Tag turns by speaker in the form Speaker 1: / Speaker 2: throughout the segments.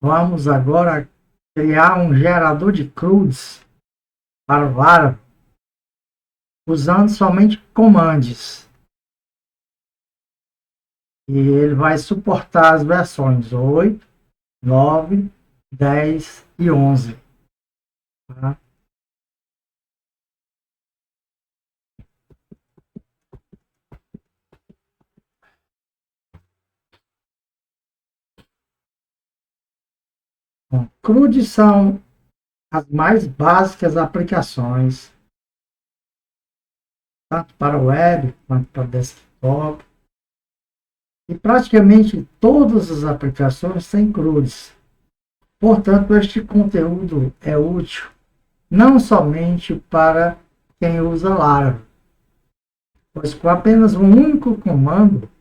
Speaker 1: Vamos agora criar um gerador de CRUDs para o Laravel, usando somente comandos. E ele vai suportar as versões 8, 9, 10 e 11. Tá? Bom, CRUDs são as mais básicas aplicações, tanto para web quanto para desktop. E praticamente todas as aplicações têm CRUDs. Portanto, este conteúdo é útil não somente para quem usa Laravel, pois com apenas um único comando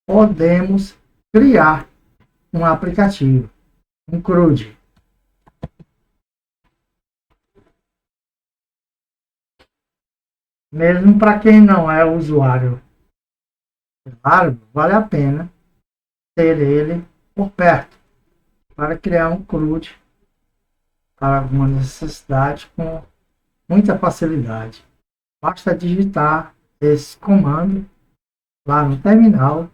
Speaker 1: podemos criar um aplicativo, um CRUD. Mesmo para quem não é usuário Laravel, vale a pena ter ele por perto para criar um CRUD para alguma necessidade com muita facilidade. Basta digitar esse comando lá no terminal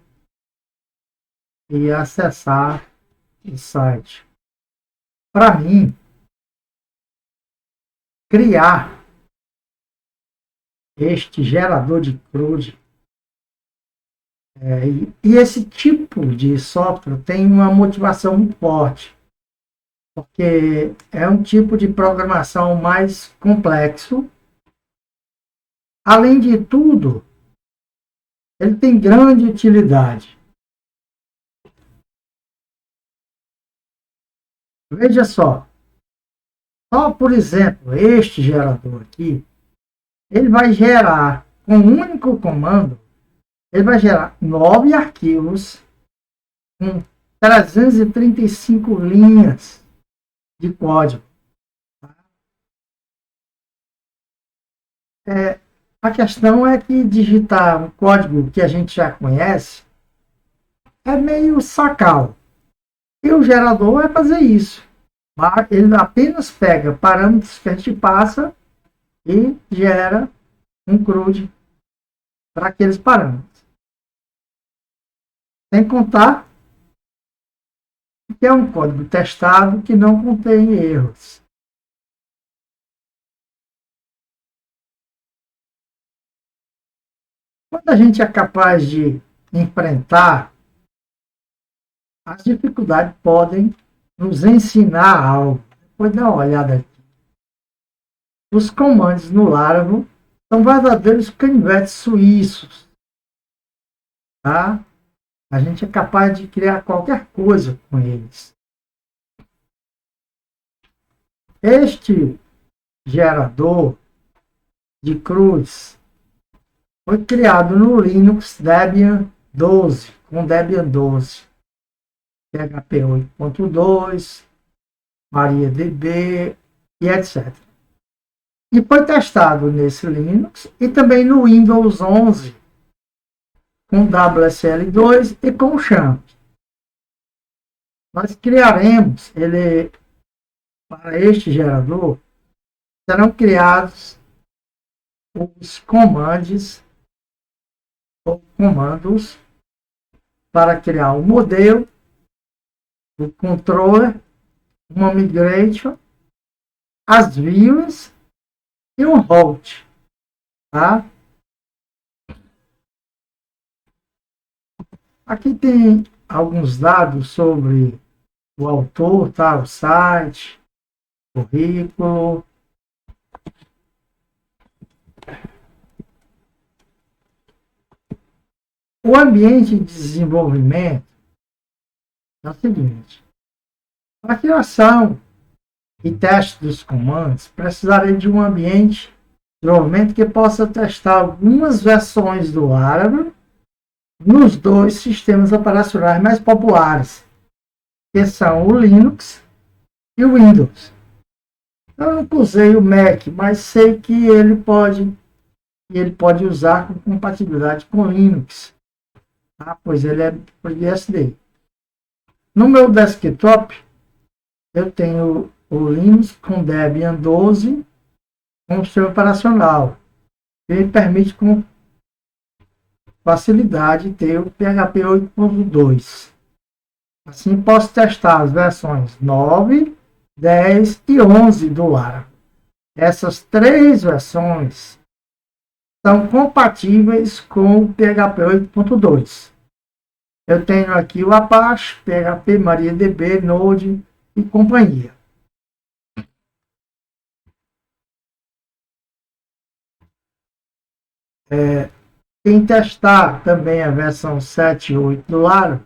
Speaker 1: e acessar o site. Para mim, criar este gerador de CRUD e esse tipo de software tem uma motivação muito forte, porque é um tipo de programação mais complexo. Além de tudo, ele tem grande utilidade. Veja só, por exemplo, este gerador aqui, ele vai gerar, com um único comando, ele vai gerar 9 arquivos com 335 linhas de código. A questão é que digitar um código que a gente já conhece é meio sacal. E o gerador vai fazer isso. Ele apenas pega parâmetros que a gente passa e gera um CRUD para aqueles parâmetros. Sem contar que é um código testado que não contém erros. Quando a gente é capaz de enfrentar, as dificuldades podem nos ensinar algo. Depois dá uma olhada aqui. Os comandos no Laravel são verdadeiros canivetes suíços. Tá? A gente é capaz de criar qualquer coisa com eles. Este gerador de CRUDs foi criado no Linux Debian 12, com Debian 12, PHP 8.2, MariaDB e etc. E foi testado nesse Linux e também no Windows 11, com WSL2 e com o Champ. Nós criaremos para este gerador, serão criados os comandos para criar o modelo, o controller, uma migration, as views e um route. Tá? Aqui tem alguns dados sobre o autor, tá? O site, currículo. O ambiente de desenvolvimento é o seguinte: para a criação e teste dos comandos, precisarei de um ambiente de desenvolvimento que possa testar algumas versões do Laravel nos dois sistemas operacionais mais populares, que são o Linux e o Windows. Eu nunca usei o Mac, mas sei que ele pode usar com compatibilidade com Linux, tá? Pois ele é FreeBSD. No meu desktop, eu tenho o Linux com Debian 12 como sistema operacional. Que me permite com facilidade ter o PHP 8.2. Assim, posso testar as versões 9, 10 e 11 do Laravel. Essas três versões são compatíveis com o PHP 8.2. Eu tenho aqui o Apache, PHP, MariaDB, Node e companhia. Quem testar também a versão 7 e 8 do Laravel,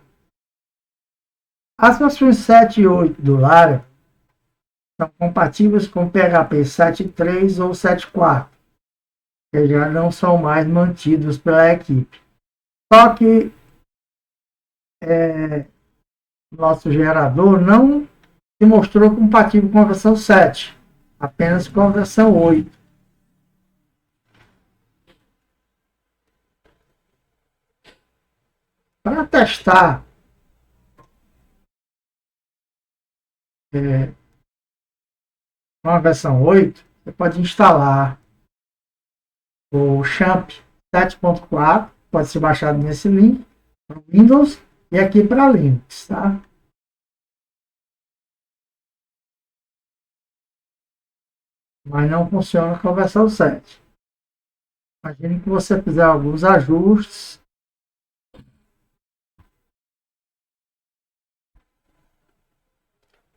Speaker 1: as versões 7 e 8 do Laravel são compatíveis com PHP 7.3 ou 7.4, que já não são mais mantidos pela equipe. Só que nosso gerador não se mostrou compatível com a versão 7, apenas com a versão 8. Para testar com a versão 8, você pode instalar o Champ 7.4, pode ser baixado nesse link, para Windows e aqui para Linux, tá? Mas não funciona com a versão 7. Imagine que você fizer alguns ajustes.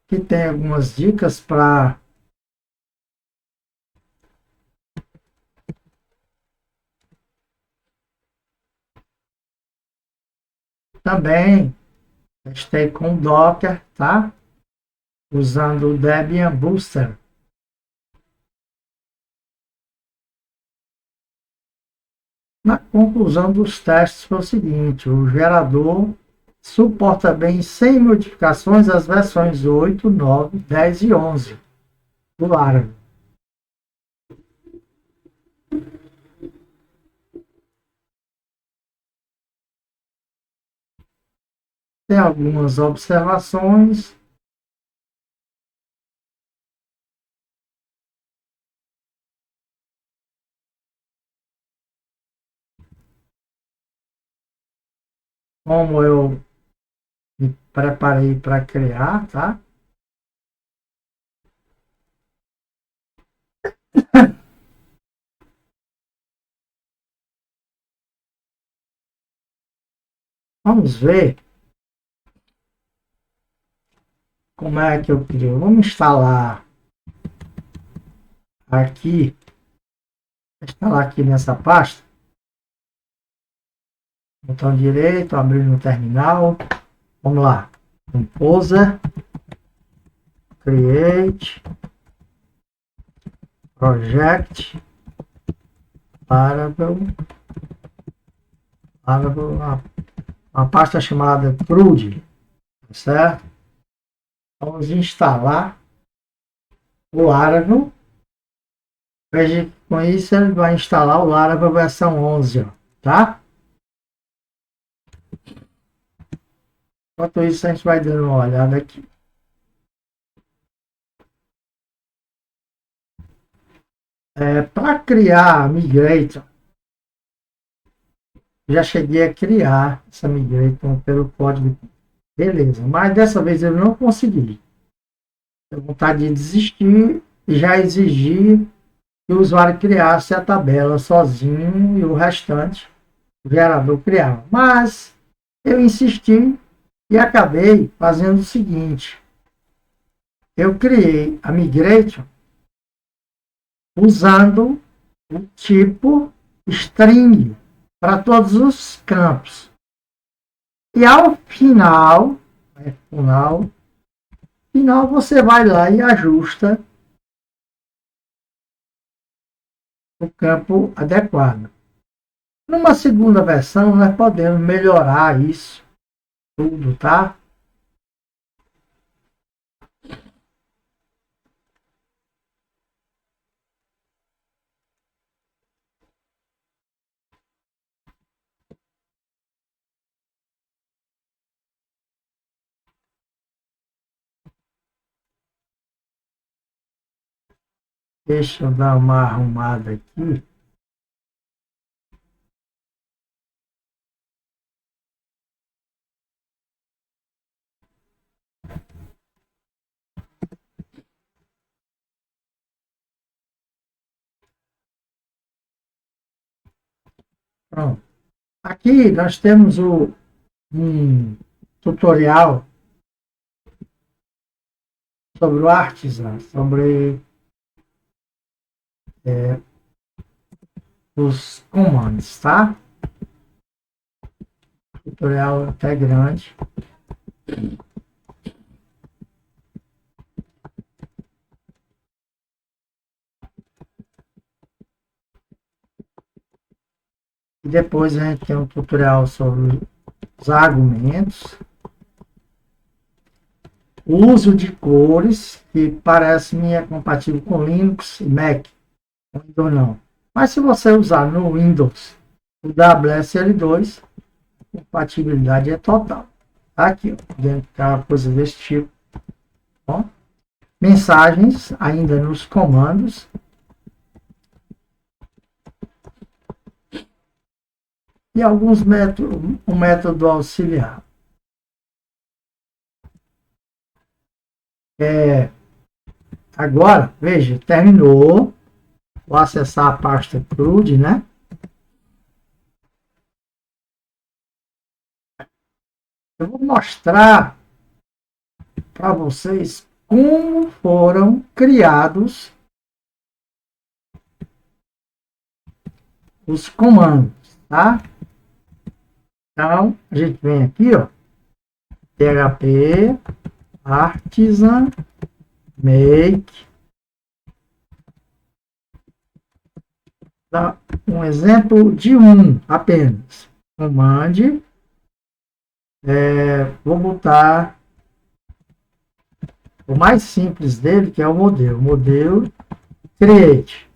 Speaker 1: Que tem algumas dicas para também testei com Docker, tá? Usando o Debian Booster. Na conclusão dos testes foi o seguinte: o gerador suporta bem sem modificações as versões 8, 9, 10 e 11 do Laravel. Tem algumas observações. Como eu me preparei para criar, tá? Vamos ver como é que eu crio. Vamos aqui, instalar aqui nessa pasta. Botão direito, abrir no terminal. Vamos lá. Composer, Create, Project, Laravel, uma pasta chamada CRUD, tá certo? Vamos instalar o Laravel. Veja que com isso ele vai instalar o Laravel versão 11, ó, tá? Enquanto isso, a gente vai dando uma olhada aqui. Para criar Migrator, já cheguei a criar essa Migrator pelo código. Beleza, mas dessa vez eu não consegui. Tenho vontade de desistir e já exigir que o usuário criasse a tabela sozinho e o restante o gerador criava. Mas eu insisti e acabei fazendo o seguinte: eu criei a Migrator usando o tipo string para todos os campos. E ao final você vai lá e ajusta o campo adequado. Numa segunda versão, nós podemos melhorar isso tudo, tá? Deixa eu dar uma arrumada aqui. Pronto. Aqui nós temos um tutorial sobre o Artisan, sobre os comandos, tá? Tutorial até grande. E depois a gente tem um tutorial sobre os argumentos. O uso de cores, que parece-me é compatível com Linux e Mac. Windows não. Mas se você usar no Windows o WSL2, a compatibilidade é total. Aqui, ó, dentro de uma coisa desse tipo. Bom, mensagens ainda nos comandos. E alguns métodos, um método auxiliar. Agora, veja, terminou. Vou acessar a pasta CRUD, né? Eu vou mostrar para vocês como foram criados os comandos, tá? Então, a gente vem aqui, ó, PHP Artisan Make. Dá um exemplo de um apenas. Command. Vou botar o mais simples dele, que é o modelo. Modelo create.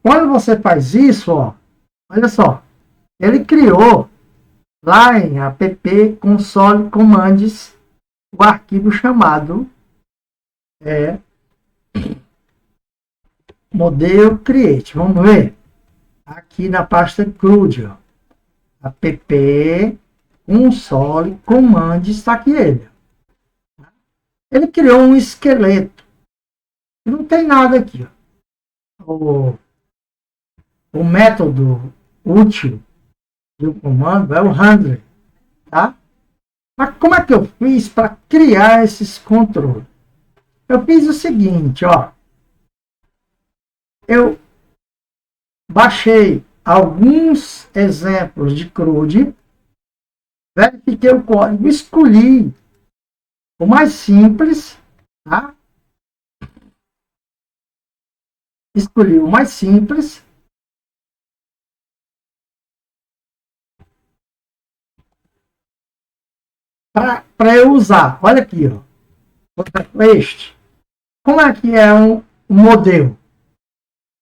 Speaker 1: Quando você faz isso, ó, olha só, ele criou lá em app console commands o arquivo chamado modelo create. Vamos ver aqui na pasta CRUD, ó, app console commands, está aqui ele. Ele criou um esqueleto. Não tem nada aqui, ó. O método útil do comando é o handler, tá? Mas como é que eu fiz para criar esses controles? Eu fiz o seguinte, ó. Eu baixei alguns exemplos de CRUD, verifiquei o código, escolhi o mais simples, tá? Escolhi o mais simples. Para eu usar. Olha aqui, ó. Este. Como é que é um modelo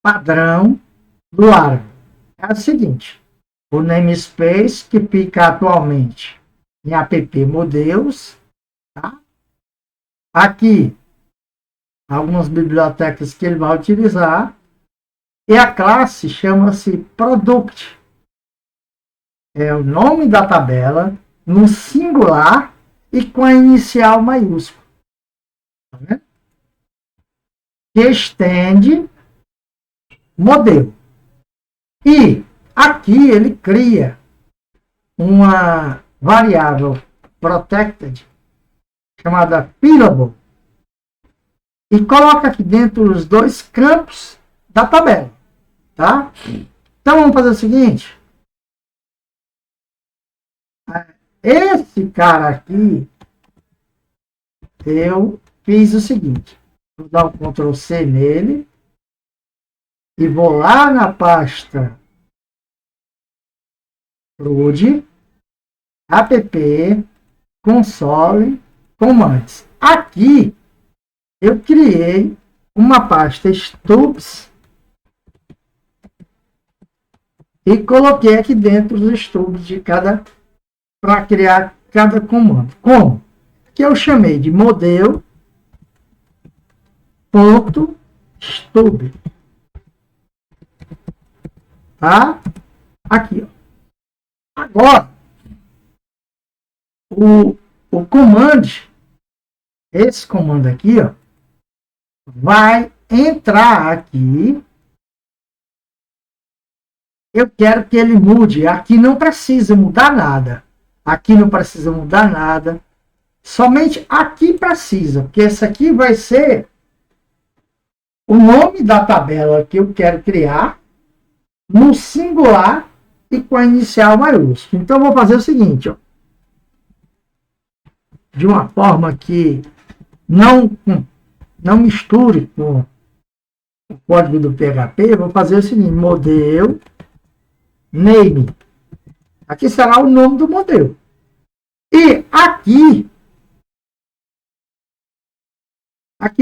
Speaker 1: padrão do Laravel? É o seguinte. O namespace que fica atualmente em app modelos. Tá? Aqui, algumas bibliotecas que ele vai utilizar. E a classe chama-se product. É o nome da tabela no singular e com a inicial maiúscula. Tá vendo? Que estende modelo. E aqui ele cria uma variável protected chamada fillable e coloca aqui dentro os dois campos da tabela, tá? Então vamos fazer o seguinte. Esse cara aqui, eu fiz o seguinte. Vou dar um Ctrl C nele e vou lá na pasta CRUD, app, console, commands. Aqui eu criei uma pasta stubs e coloquei aqui dentro os stubs de cada, para criar cada comando. Como? Que eu chamei de modelo ponto stub, tá? Aqui, ó. Agora, o command, esse comando aqui, ó, vai entrar aqui. Eu quero que ele mude. Aqui não precisa mudar nada. Aqui não precisa mudar nada. Somente aqui precisa, porque esse aqui vai ser o nome da tabela que eu quero criar no singular e com a inicial maiúscula. Então, eu vou fazer o seguinte, ó. De uma forma que não misture com o código do PHP, eu vou fazer o seguinte, modelo name. Aqui será o nome do modelo. E aqui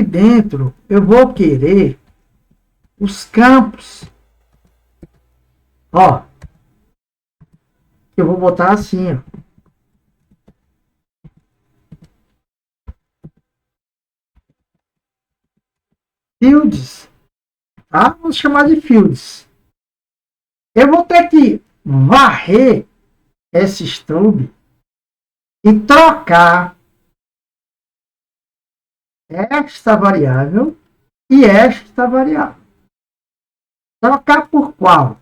Speaker 1: dentro, eu vou querer os campos. Ó, eu vou botar assim, ó. Fields, tá? Vamos chamar de fields. Eu vou ter que varrer esse stub e trocar esta variável e esta variável. Trocar por qual?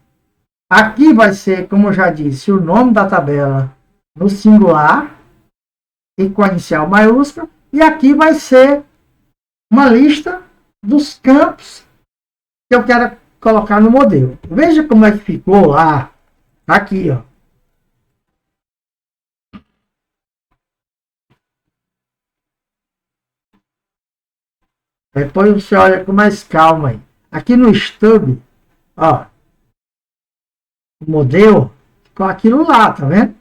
Speaker 1: Aqui vai ser, como eu já disse, o nome da tabela no singular e com a inicial maiúscula. E aqui vai ser uma lista dos campos que eu quero colocar no modelo. Veja como é que ficou lá. Aqui, ó. Depois você olha com mais calma aí. Aqui no stub, ó, o modelo ficou aquilo lá, tá vendo?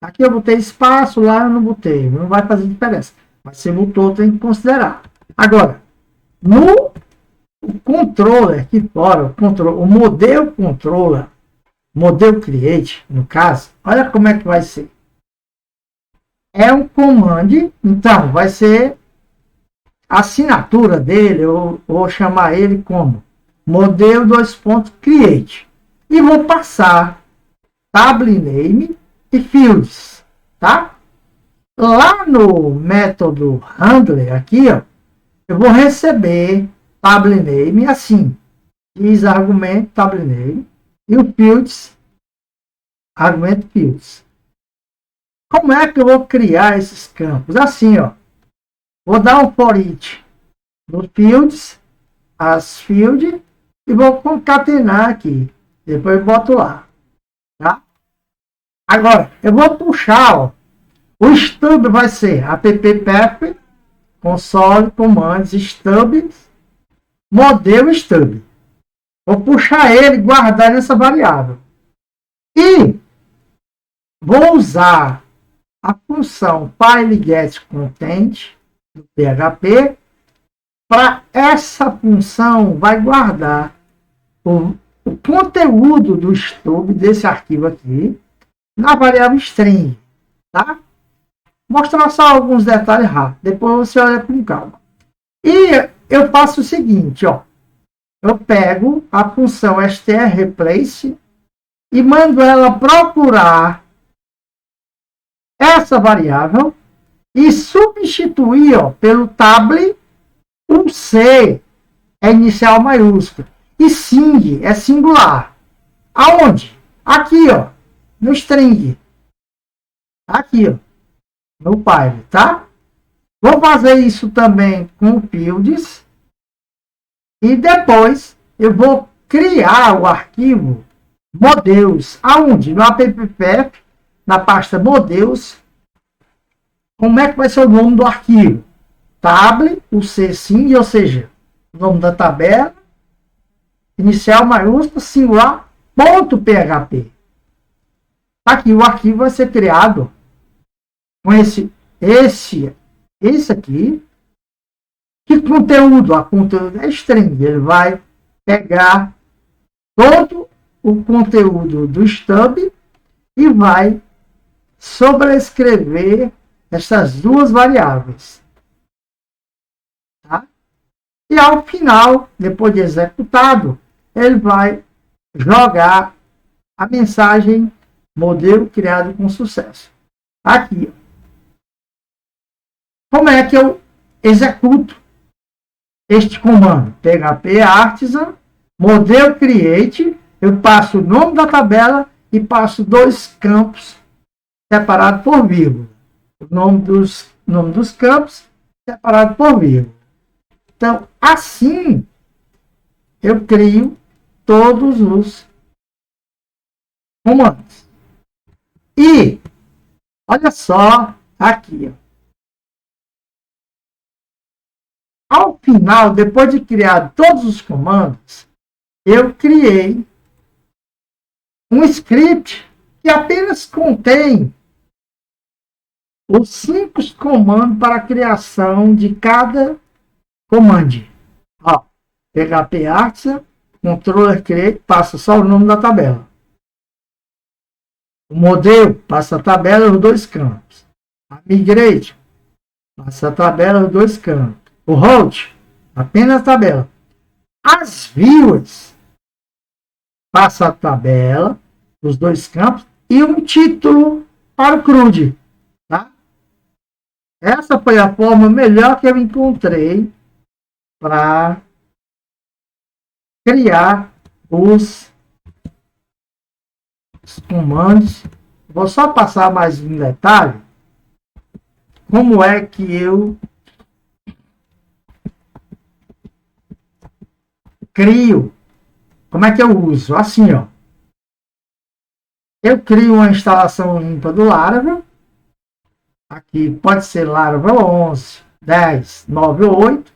Speaker 1: Aqui eu botei espaço, lá eu não botei. Não vai fazer diferença. Mas se botou, tem que considerar. Agora, no controller aqui fora, o modelo controller, modelo create, no caso, olha como é que vai ser. É um command, então vai ser a assinatura dele, eu vou chamar ele como modelo create. E vou passar table name e fields, tá? Lá no método handler aqui, ó, eu vou receber table name assim, diz argumento table name e o fields, argumento fields. Como é que eu vou criar esses campos? Assim, ó, vou dar um for each no fields, as field, e vou concatenar aqui. Depois boto lá, tá? Agora, eu vou puxar, ó, o stub vai ser app-path, console, commands, stub, modelo stub. Vou puxar ele e guardar nessa variável. E vou usar a função fileGetContent do PHP. Para essa função vai guardar o conteúdo do stub desse arquivo aqui na variável string, tá? Mostrar só alguns detalhes rápidos, depois você olha com calma. E eu faço o seguinte, ó, eu pego a função strReplace e mando ela procurar essa variável e substituir, ó, pelo table. O C é inicial maiúsculo e sing é singular. Aonde? Aqui, ó, no string. Aqui, ó, no Python, tá? Vou fazer isso também com o fields e depois eu vou criar o arquivo modelos. Aonde? No app-path, na pasta modelos. Como é que vai ser o nome do arquivo? Table, o C sim, ou seja, o nome da tabela, inicial maiúsculo, singular, ponto PHP. Aqui o arquivo vai ser criado com esse aqui. Que conteúdo? A conteúdo é string. Ele vai pegar todo o conteúdo do stub e vai sobrescrever essas duas variáveis. Tá? E ao final, depois de executado, ele vai jogar a mensagem modelo criado com sucesso. Aqui. Como é que eu executo este comando? PHP Artisan, modelo create, eu passo o nome da tabela e passo dois campos separados por vírgula. O nome dos campos separado por vírgula. Então, assim, eu crio todos os comandos. E, olha só aqui. Ao final, depois de criar todos os comandos, eu criei um script que apenas contém os 5 comandos para a criação de cada comando. Ó, PHP Artisan, controller create, passa só o nome da tabela. O modelo passa a tabela os dois campos. A migrate passa a tabela os dois campos. O route, apenas a tabela. As views passa a tabela os dois campos e um título para o CRUD. Tá? Essa foi a forma melhor que eu encontrei para criar os comandos. Vou só passar mais um detalhe. Como é que eu crio? Como é que eu uso? Assim, ó. Eu crio uma instalação limpa do Laravel. Aqui pode ser Laravel 11, 10, 9 ou 8.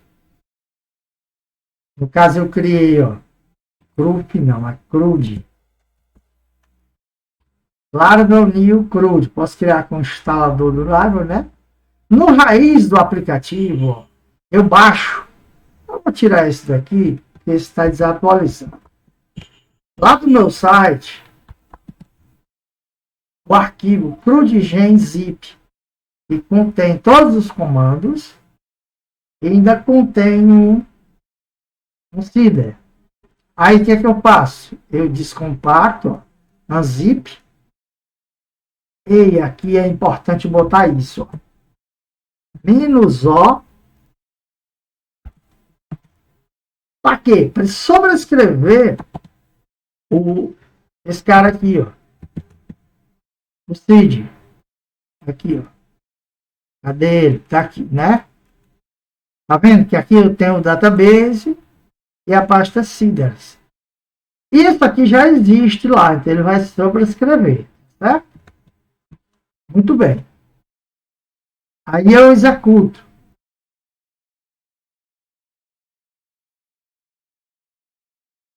Speaker 1: No caso, eu criei, ó. CRUD, não, é CRUD. Laravel New CRUD. Posso criar com o instalador do Laravel, né? No raiz do aplicativo, ó, eu baixo. Eu vou tirar esse daqui, porque esse está desatualizado. Lá do meu site, o arquivo CRUDGenZip, que contém todos os comandos, e ainda contém um seeder. Aí o que é que eu faço? Eu descompacto, unzip, e aqui é importante botar isso, ó. -O. Para quê? Para sobrescrever esse cara aqui, ó. O seed. Aqui, ó. Cadê ele? Tá aqui, né? Tá vendo que aqui eu tenho o database e a pasta seeders. Isso aqui já existe lá, então ele vai sobrescrever, certo? Muito bem. Aí eu executo.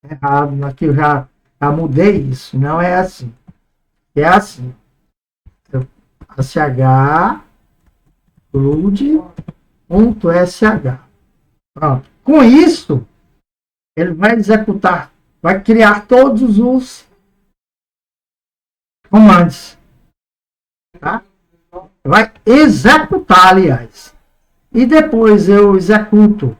Speaker 1: Errado, aqui eu já mudei isso. Não é assim. É assim. sh CRUD.sh. Pronto. Com isso, ele vai executar, vai criar todos os comandos. Tá? Vai executar, aliás. E depois eu executo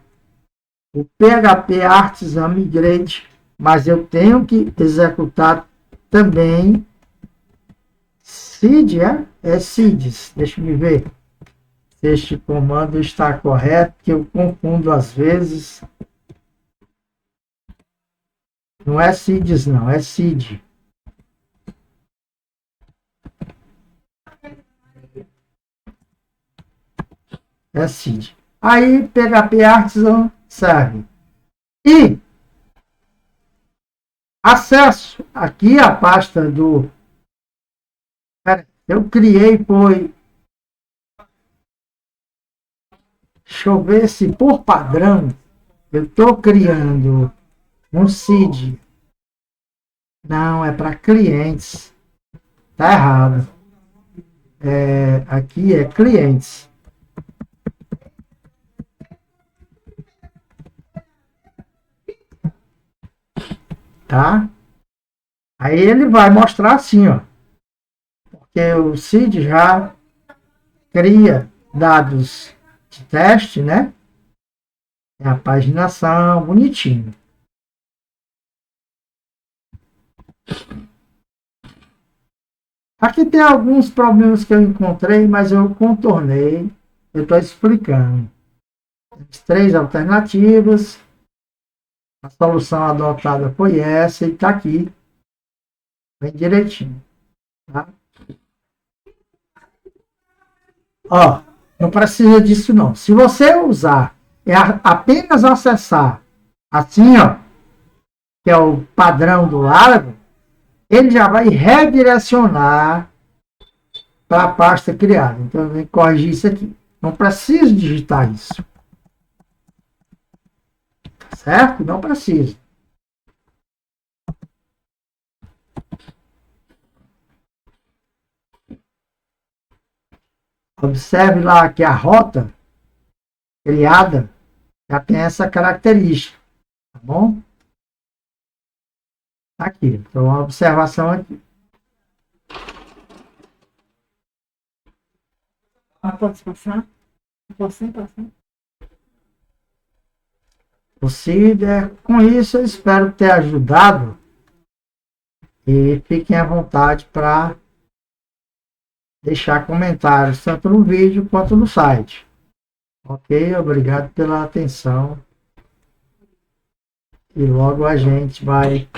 Speaker 1: o PHP Artisan Migrate, mas eu tenho que executar também seed, é seeds. Deixa eu ver se este comando está correto, que eu confundo às vezes. Não é seeds, não, é seed. É seed. Aí PHP Artisan serve. E acesso aqui a pasta do... Eu criei, foi... Deixa eu ver se por padrão eu estou criando um seed. Não, é para clientes. Tá errado. Aqui é clientes. Tá? Aí ele vai mostrar assim, ó. Porque o seed já cria dados de teste, né? É a paginação, bonitinho. Aqui tem alguns problemas que eu encontrei, mas eu contornei. Eu estou explicando. As 3 alternativas. A solução adotada foi essa e está aqui. Bem direitinho. Tá? Ó, não precisa disso não. Se você usar, apenas acessar assim, ó, que é o padrão do Largo, ele já vai redirecionar para a pasta criada. Então, eu tenho que corrigir isso aqui. Não preciso digitar isso. Certo? Não precisa. Observe lá que a rota criada já tem essa característica. Tá bom? Tá aqui. Então, uma observação aqui.
Speaker 2: Pode passar? Posso passar?
Speaker 1: Com isso, eu espero ter ajudado e fiquem à vontade para deixar comentários tanto no vídeo quanto no site. Ok? Obrigado pela atenção. E logo a gente vai